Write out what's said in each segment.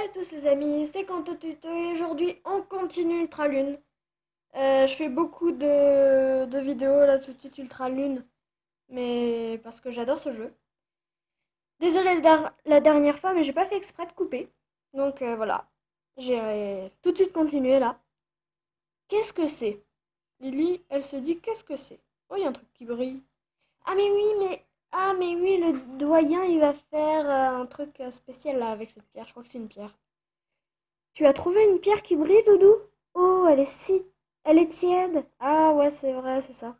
Salut à tous les amis, c'est Kantotuto et aujourd'hui on continue Ultra Lune. Je fais beaucoup de vidéos là tout de suite Ultra Lune, mais parce que j'adore ce jeu. Désolée la dernière fois, mais j'ai pas fait exprès de couper. Donc voilà, j'ai tout de suite continué là. Qu'est-ce que c'est? Lily, elle se dit qu'est-ce que c'est? Oh, il y a un truc qui brille. Ah mais oui, le doyen il va faire un truc spécial là avec cette pierre. Je crois que c'est une pierre. Tu as trouvé une pierre qui brille, Doudou? Oh, elle est tiède. Ah ouais, c'est vrai, c'est ça.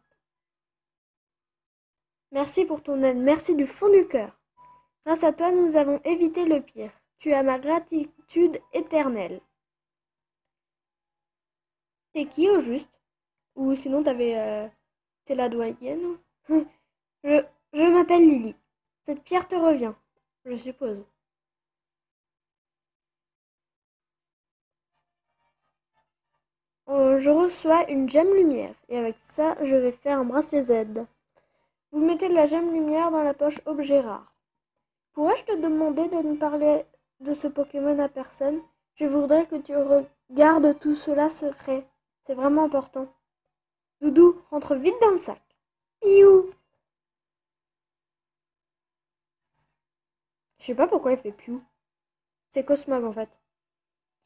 Merci pour ton aide, merci du fond du cœur. Grâce à toi, nous avons évité le pire. Tu as ma gratitude éternelle. T'es qui au juste? Ou sinon t'es la doyenne? Je, je m'appelle Lily. Cette pierre te revient, je suppose. Oh, je reçois une gemme lumière et avec ça, je vais faire un bracelet Z. Vous mettez de la gemme lumière dans la poche objet rare. Pourrais-je te demander de ne parler de ce Pokémon à personne? Je voudrais que tu regardes tout cela secret. C'est vraiment important. Doudou, rentre vite dans le sac. Piou! Je sais pas pourquoi il fait Piou. C'est Cosmog en fait.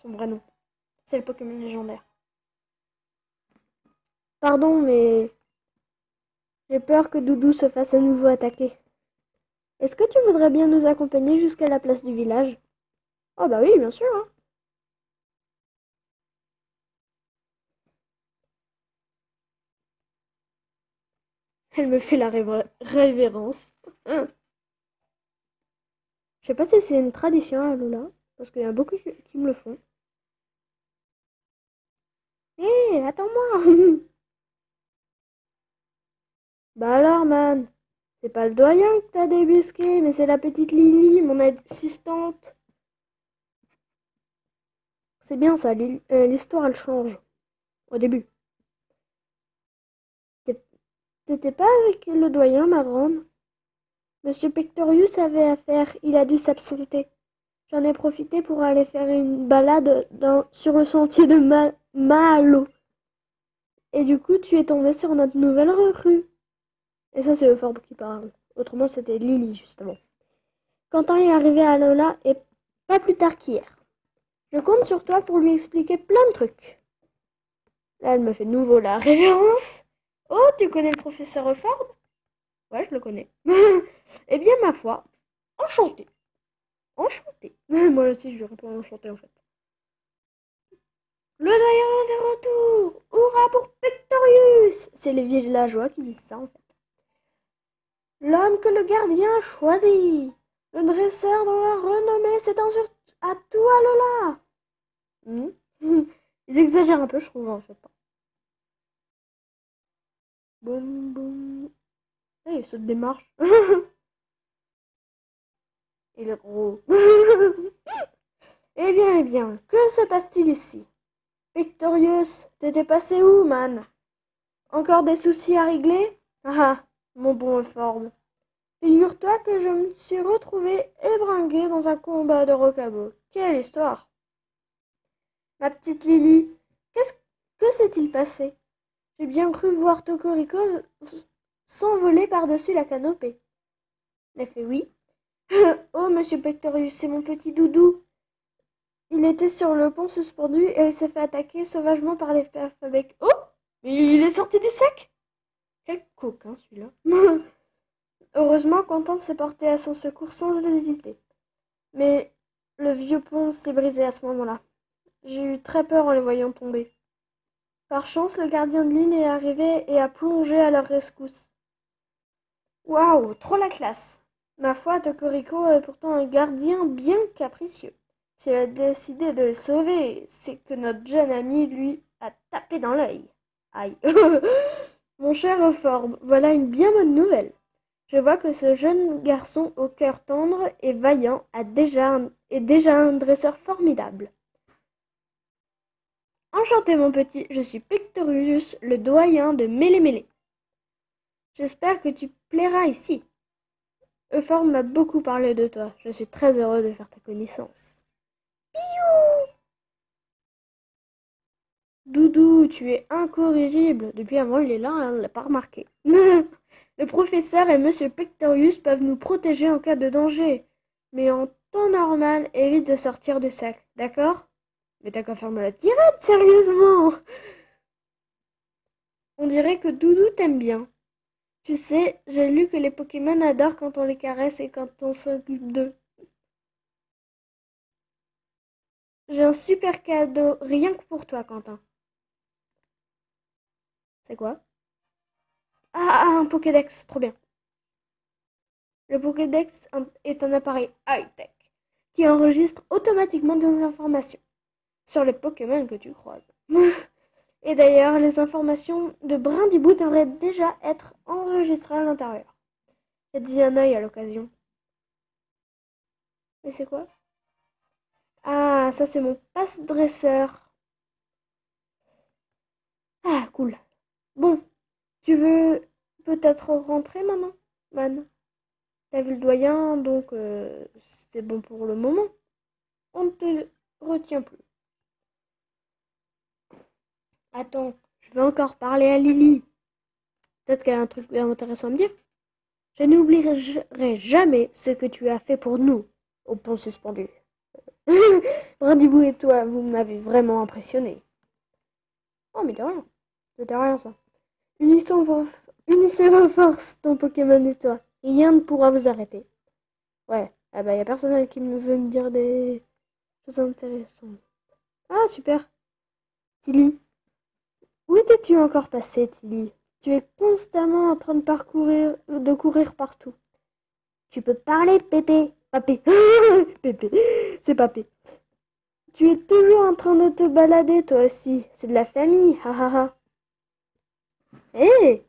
Son vrai nom. C'est le Pokémon légendaire. Pardon, mais j'ai peur que Doudou se fasse à nouveau attaquer. Est-ce que tu voudrais bien nous accompagner jusqu'à la place du village? Oh bah oui, bien sûr, hein. Elle me fait la révérence. Je sais pas si c'est une tradition à Lola, parce qu'il y en a beaucoup qui me le font. Hé, attends-moi! Bah alors, man, c'est pas le doyen que t'as débusqué, mais c'est la petite Lily, mon assistante. C'est bien ça, l'histoire elle change. Au début. T'é- T'étais pas avec le doyen, ma grande? Monsieur Pectorius avait affaire, il a dû s'absenter. J'en ai profité pour aller faire une balade sur le sentier de Malo. Et du coup, tu es tombé sur notre nouvelle recrue. Et ça, c'est Euphorbe qui parle. Autrement, c'était Lily, justement. Quentin est arrivé à Lola et pas plus tard qu'hier. Je compte sur toi pour lui expliquer plein de trucs. Là, elle me fait de nouveau la révérence. Oh, tu connais le professeur Euphorbe? Ouais, je le connais. Eh bien, ma foi, enchanté. Enchanté. Moi aussi, je lui réponds enchanté, en fait. Le doyen est de retour. Hurrah pour Pectorius. C'est les villageois qui disent ça, en fait. L'homme que le gardien a choisi. Le dresseur dont la renommée s'étend à tout à Lola. Ils exagèrent un peu, je trouve, en fait. Boum, boum. Eh, il saute des marches. Il est gros. Eh bien, que se passe-t-il ici? Victorious, t'étais passé où, man? Encore des soucis à régler? Ah, mon bon Euphorbe. Figure-toi que je me suis retrouvé ébringué dans un combat de rocabo. Quelle histoire! Ma petite Lily, qu'est-ce que s'est-il passé? J'ai bien cru voir Tocorico s'envoler par-dessus la canopée. Elle a fait oui. Oh, monsieur Pectorius, c'est mon petit doudou. Il était sur le pont suspendu et il s'est fait attaquer sauvagement par les alphabets. Oh! Mais il est sorti du sac? Quel coquin, celui-là. Heureusement, Quentin s'est porté à son secours sans hésiter. Mais le vieux pont s'est brisé à ce moment-là. J'ai eu très peur en les voyant tomber. Par chance, le gardien de ligne est arrivé et a plongé à leur rescousse. Waouh, trop la classe! Ma foi, Tocorico est pourtant un gardien bien capricieux. S'il a décidé de les sauver, c'est que notre jeune ami lui a tapé dans l'œil. Aïe. Mon cher Euphorbe, voilà une bien bonne nouvelle. Je vois que ce jeune garçon au cœur tendre et vaillant est déjà un dresseur formidable. Enchanté mon petit, je suis Pectorius, le doyen de Mélémélé. J'espère que tu plairas ici. Euphorbe m'a beaucoup parlé de toi. Je suis très heureux de faire ta connaissance. Doudou, tu es incorrigible. Depuis avant, il est là, hein, on l'a pas remarqué. Le professeur et Monsieur Pectorius peuvent nous protéger en cas de danger. Mais en temps normal, évite de sortir du sac, d'accord? Mais t'as qu'à fermer la tirette, sérieusement! On dirait que Doudou t'aime bien. Tu sais, j'ai lu que les Pokémon adorent quand on les caresse et quand on s'occupe d'eux. J'ai un super cadeau, rien que pour toi, Quentin. C'est quoi? Un Pokédex, trop bien. Le Pokédex est un appareil high-tech qui enregistre automatiquement des informations sur les Pokémon que tu croises. Et d'ailleurs, les informations de Brindibou devraient déjà être enregistrées à l'intérieur. J'ai dit un œil à l'occasion. Mais c'est quoi? Ah, ça c'est mon passe-dresseur. Ah, cool. Bon, tu veux peut-être rentrer maintenant, Man? T'as vu le doyen, donc c'est bon pour le moment. On ne te retient plus. Attends, je vais encore parler à Lily. Peut-être qu'elle a un truc intéressant à me dire. Je n'oublierai jamais ce que tu as fait pour nous au pont suspendu. Brindibou et toi, vous m'avez vraiment impressionné. Oh, mais de rien. C'était rien, ça. Unissez vos forces, ton Pokémon et toi. Rien ne pourra vous arrêter. Ouais, ah bah, y a personne qui me veut me dire des choses intéressantes. Ah, super. Tilly. Où étais-tu encore passé, Tilly? Tu es constamment en train de courir partout. Tu peux parler, Pépé. Papé. Pépé. C'est Papé. Tu es toujours en train de te balader, toi aussi. C'est de la famille. Ha ha ha. Hé!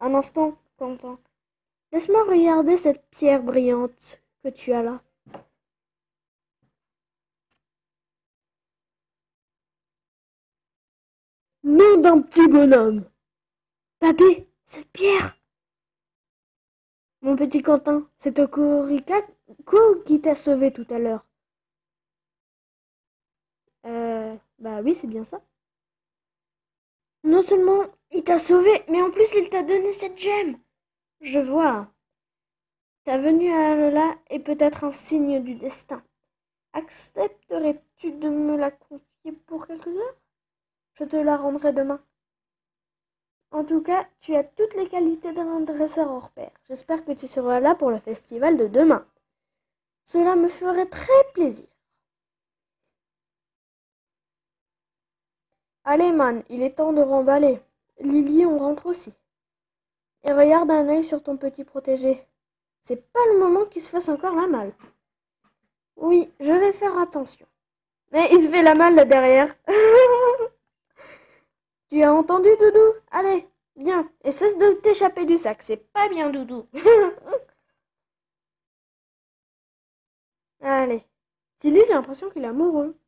Un instant, Quentin. Laisse-moi regarder cette pierre brillante que tu as là. Nom d'un petit bonhomme. Papé, cette pierre. Mon petit Quentin, c'est Coricaco qui t'a sauvé tout à l'heure. Bah oui, c'est bien ça. Non seulement il t'a sauvé, mais en plus il t'a donné cette gemme. Je vois. Ta venue à Alola est peut-être un signe du destin. Accepterais-tu de me la confier pour quelques heures? Je te la rendrai demain. En tout cas, tu as toutes les qualités d'un dresseur hors pair. J'espère que tu seras là pour le festival de demain. Cela me ferait très plaisir. Allez, man, il est temps de remballer. Lily, on rentre aussi. Et regarde un œil sur ton petit protégé. C'est pas le moment qu'il se fasse encore la malle. Oui, je vais faire attention. Mais il se fait la malle là derrière. Tu as entendu, Doudou? Allez, viens, et cesse de t'échapper du sac. C'est pas bien, Doudou. Allez. Tilly, j'ai l'impression qu'il est amoureux.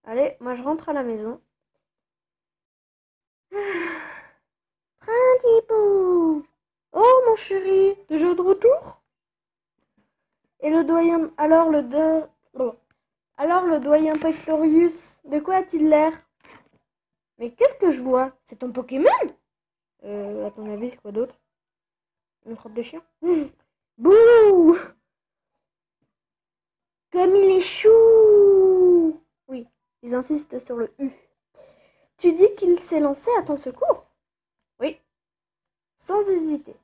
Allez, moi je rentre à la maison. Brindibou! Oh, mon chéri, déjà de retour? Et le doyen... Alors le doyen Pectorius, de quoi a-t-il l'air? Mais qu'est-ce que je vois? C'est ton Pokémon? À ton avis, c'est quoi d'autre? Une crotte de chien? Bouh! Comme il est chou! Oui, ils insistent sur le U. Tu dis qu'il s'est lancé à ton secours? Oui, sans hésiter.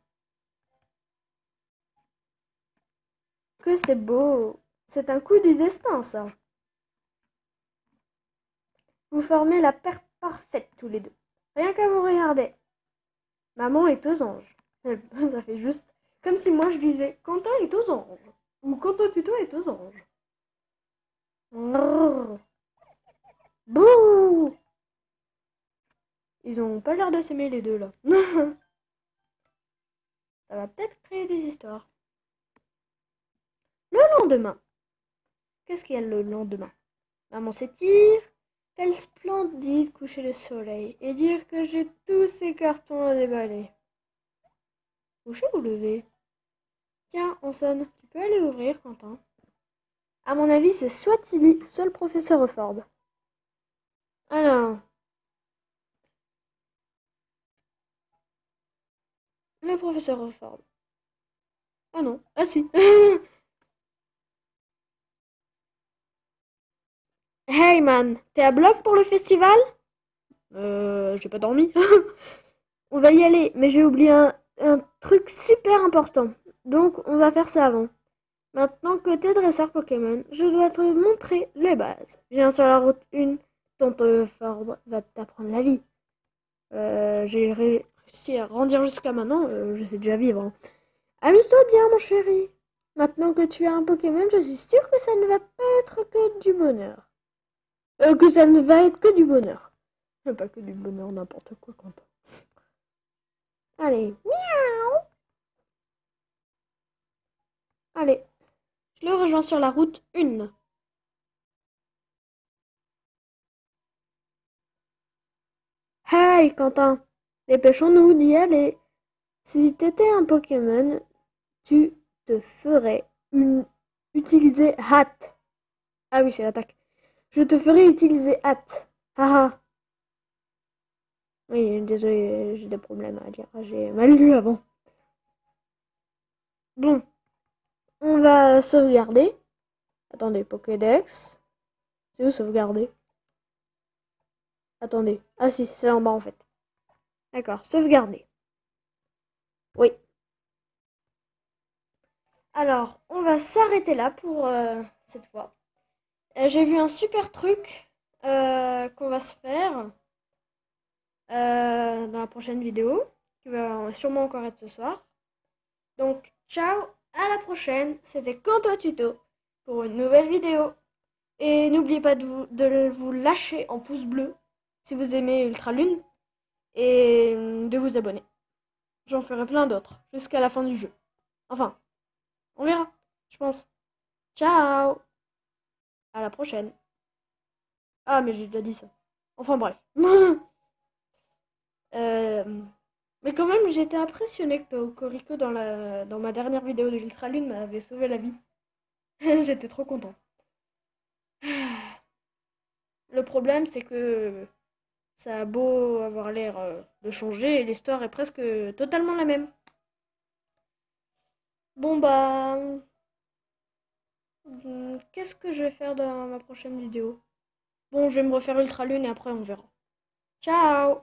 Que c'est beau! C'est un coup du destin, ça. Vous formez la paire parfaite tous les deux. Rien qu'à vous regarder. Maman est aux anges. Ça fait juste comme si moi je disais Quentin est aux anges. Ou Quentin Tuto est aux anges. Brrr. Bouh! Ils ont pas l'air de s'aimer les deux là. Ça va peut-être créer des histoires. Le lendemain. Qu'est-ce qu'il y a le lendemain? Maman s'étire. Quel splendide coucher de soleil. Et dire que j'ai tous ces cartons à déballer. Coucher ou lever? Tiens, on sonne. Tu peux aller ouvrir, Quentin? À mon avis, c'est soit Tilly, soit le professeur Ford. Alors, le professeur Ford. Ah non, ah si. Hey man, t'es à bloc pour le festival? J'ai pas dormi. On va y aller, mais j'ai oublié un truc super important. Donc, on va faire ça avant. Maintenant que t'es dresseur Pokémon, je dois te montrer les bases. Viens sur la route 1, ton Ford va t'apprendre la vie. J'ai réussi à grandir jusqu'à maintenant, je sais déjà vivre, hein. Amuse-toi bien, mon chéri. Maintenant que tu as un Pokémon, je suis sûre que ça ne va pas être que du bonheur. Que ça ne va être que du bonheur. Pas que du bonheur, n'importe quoi, Quentin. Allez, miaou. Allez, je le rejoins sur la route 1. Hey, Quentin, dépêchons-nous d'y aller. Si t'étais un Pokémon, tu te ferais utiliser hâte. Ah oui, c'est l'attaque. Je te ferai utiliser hâte. Haha. Oui, désolé, j'ai des problèmes à dire. J'ai mal lu avant. Bon, on va sauvegarder. Attendez, Pokédex. C'est où sauvegarder? Attendez. Ah si, c'est là en bas en fait. D'accord, sauvegarder. Oui. Alors, on va s'arrêter là pour cette fois. J'ai vu un super truc qu'on va se faire dans la prochaine vidéo, qui va sûrement encore être ce soir. Donc, ciao, à la prochaine. C'était Kanto Tuto pour une nouvelle vidéo. Et n'oubliez pas de vous lâcher en pouce bleu si vous aimez Ultra Lune et de vous abonner. J'en ferai plein d'autres jusqu'à la fin du jeu. Enfin, on verra, je pense. Ciao, à la prochaine. Ah, mais j'ai déjà dit ça. Enfin bref. Euh, mais quand même, j'étais impressionnée que Corico dans ma dernière vidéo de l'Ultra Lune m'avait sauvé la vie. J'étais trop content. Le problème, c'est que ça a beau avoir l'air de changer, l'histoire est presque totalement la même. Bon bah, qu'est-ce que je vais faire dans ma prochaine vidéo? Bon, je vais me refaire Ultra Lune et après on verra. Ciao!